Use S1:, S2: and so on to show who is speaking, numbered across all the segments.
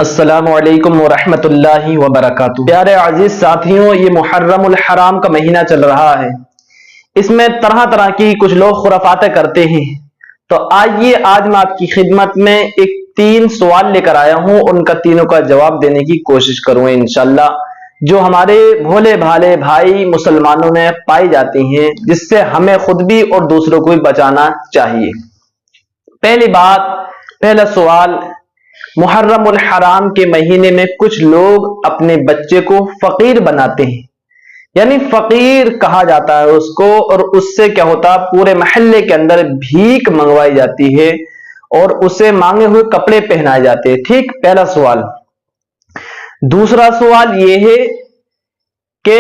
S1: السلام علیکم ورحمۃ اللہ وبرکاتہ۔ پیارے عزیز ساتھیوں، یہ محرم الحرام کا مہینہ چل رہا ہے۔ اس میں طرح طرح کی کچھ لوگ خرافاتیں کرتے ہیں، تو آئیے آج میں آپ کی خدمت میں ایک 3 سوال لے کر آیا ہوں، ان کا تینوں کا جواب دینے کی کوشش کروں گا انشاءاللہ، جو ہمارے بھولے بھالے بھائی مسلمانوں میں پائی جاتی ہیں، جس سے ہمیں خود بھی اور دوسروں کو بھی بچانا چاہیے۔ پہلا سوال، محرم الحرام کے مہینے میں کچھ لوگ اپنے بچے کو فقیر بناتے ہیں، یعنی فقیر کہا جاتا ہے اس کو، اور اس سے کیا ہوتا ہے، پورے محلے کے اندر بھیک منگوائی جاتی ہے اور اسے مانگے ہوئے کپڑے پہنائے جاتے ہیں۔ ٹھیک، پہلا سوال۔ دوسرا سوال یہ ہے کہ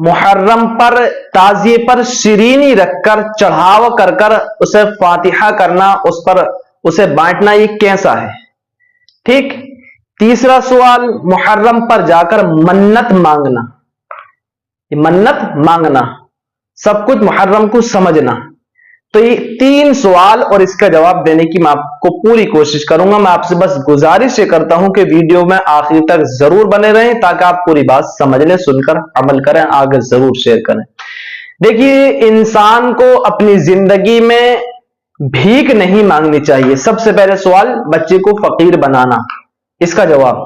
S1: محرم پر تعزیے پر شرینی رکھ کر چڑھاوا کر کر اسے فاتحہ کرنا، اس پر اسے بانٹنا، یہ کیسا ہے؟ ٹھیک۔ تیسرا سوال، محرم پر جا کر منت مانگنا، منت مانگنا، سب کچھ محرم کو سمجھنا۔ تو یہ 3 سوال اور اس کا جواب دینے کی میں آپ کو پوری کوشش کروں گا۔ میں آپ سے بس گزارش یہ کرتا ہوں کہ ویڈیو میں آخر تک ضرور بنے رہیں تاکہ آپ پوری بات سمجھ لیں، سن کر عمل کریں، آگے ضرور شیئر کریں۔ دیکھیے، انسان کو اپنی زندگی میں بھیک نہیں مانگنی چاہیے۔ سب سے پہلے سوال، بچے کو فقیر بنانا، اس کا جواب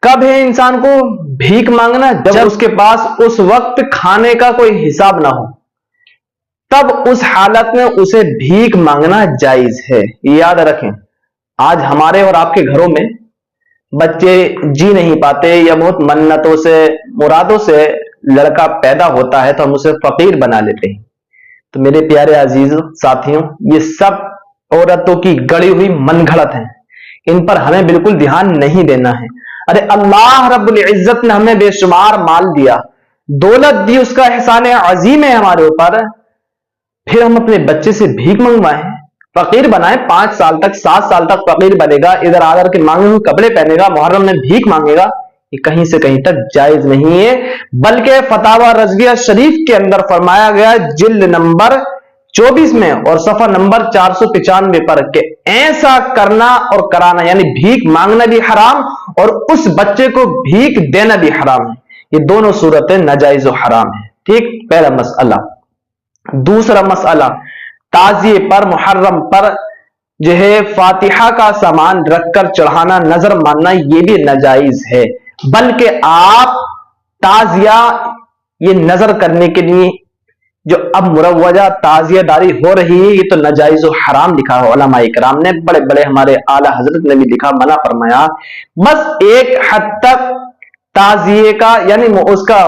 S1: کب ہے انسان کو بھیک مانگنا؟ جب اس کے پاس اس وقت کھانے کا کوئی حساب نہ ہو، تب اس حالت میں اسے بھیک مانگنا جائز ہے۔ یاد رکھیں، آج ہمارے اور آپ کے گھروں میں بچے جی نہیں پاتے یا بہت منتوں سے مرادوں سے لڑکا پیدا ہوتا ہے تو ہم اسے فقیر بنا لیتے ہیں۔ تو میرے پیارے عزیز ساتھیوں، یہ سب عورتوں کی گڑی ہوئی من گھڑت ہیں، ان پر ہمیں بالکل دھیان نہیں دینا ہے۔ ارے اللہ رب العزت نے ہمیں بے شمار مال دیا، دولت دی، اس کا احسان عظیم ہے ہمارے اوپر، پھر ہم اپنے بچے سے بھیک منگوائیں، فقیر بنائیں؟ 5 سال تک 7 سال تک فقیر بنے گا، ادھر آ کر کے مانگے ہوئے کپڑے پہنے گا، محرم میں بھیک مانگے گا، یہ کہیں سے کہیں تک جائز نہیں ہے۔ بلکہ فتاوی رضویہ شریف کے اندر فرمایا گیا جلد نمبر 24 میں اور صفحہ نمبر 495 پر کہ ایسا کرنا اور کرانا، یعنی بھیک مانگنا بھی حرام اور اس بچے کو بھیک دینا بھی حرام ہے، یہ دونوں صورتیں ناجائز و حرام ہیں۔ ٹھیک، پہلا مسئلہ۔ دوسرا مسئلہ، تعزیے پر محرم پر جو ہے فاتحہ کا سامان رکھ کر چڑھانا، نظر ماننا، یہ بھی ناجائز ہے۔ بلکہ آپ تعزیہ یہ نظر کرنے کے لیے جو اب مروجہ تعزیہ داری ہو رہی ہے، یہ تو ناجائز و حرام لکھا ہے علماء کرام نے، بڑے بڑے ہمارے اعلیٰ حضرت نے بھی لکھا، منع فرمایا۔ بس ایک حد تک تعزیے کا، یعنی اس کا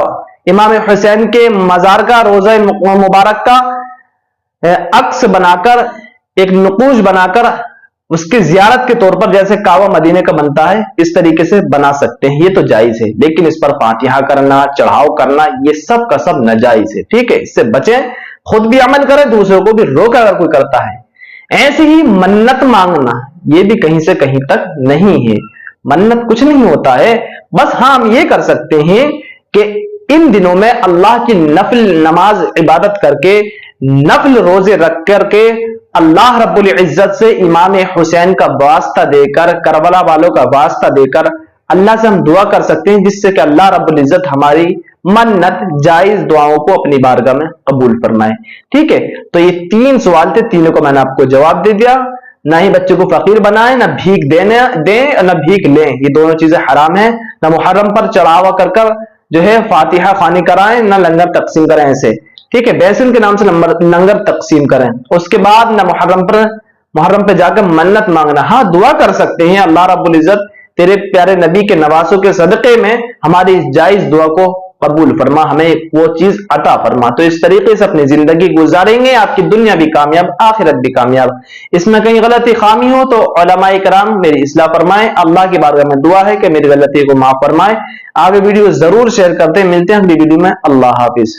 S1: امام حسین کے مزار کا روضہ مبارک کا عکس بنا کر، ایک نقوش بنا کر اس کی زیارت کے طور پر، جیسے کعبہ مدینے کا بنتا ہے، اس طریقے سے بنا سکتے ہیں، یہ تو جائز ہے۔ لیکن اس پر فاتحہ کرنا، چڑھاؤ کرنا، یہ سب کا سب ناجائز ہے۔ ٹھیک ہے، اس سے بچیں، خود بھی عمل کریں، دوسروں کو بھی روکیں اگر کوئی کرتا ہے۔ ایسے ہی منت مانگنا، یہ بھی کہیں سے کہیں تک نہیں ہے، منت کچھ نہیں ہوتا ہے۔ بس ہاں، ہم یہ کر سکتے ہیں کہ ان دنوں میں اللہ کی نفل نماز عبادت کر کے، نفل روزے رکھ کر کے، اللہ رب العزت سے امام حسین کا واسطہ دے کر، کربلا والوں کا واسطہ دے کر اللہ سے ہم دعا کر سکتے ہیں، جس سے کہ اللہ رب العزت ہماری منت جائز دعاؤں کو اپنی بارگاہ میں قبول فرمائے۔ ٹھیک ہے، تو یہ 3 سوال تھے، تینوں کو میں نے آپ کو جواب دے دیا۔ نہ ہی بچے کو فقیر بنائیں، نہ بھیک دیں، نہ بھیک لیں، یہ دونوں چیزیں حرام ہیں۔ نہ محرم پر چڑھاوا کر کر جو ہے فاتحہ خوانی کرائیں، نہ لنگر تقسیم کریں ایسے، ٹھیک ہے، بیسن کے نام سے لنگر تقسیم کریں۔ اس کے بعد نہ محرم پہ جا کر منت مانگنا۔ ہاں، دعا کر سکتے ہیں، اللہ رب العزت تیرے پیارے نبی کے نواسوں کے صدقے میں ہماری اس جائز دعا کو قبول فرما، ہمیں وہ چیز عطا فرما۔ تو اس طریقے سے اپنی زندگی گزاریں گے، آپ کی دنیا بھی کامیاب، آخرت بھی کامیاب۔ اس میں کہیں غلطی خامی ہو تو علماء کرام میری اصلاح فرمائیں، اللہ کی بارگاہ میں دعا ہے کہ میری غلطی کو معاف فرمائے۔ آگے ویڈیو ضرور شیئر کرتے ہیں، ملتے ہیں اگلی ویڈیو میں، اللہ حافظ۔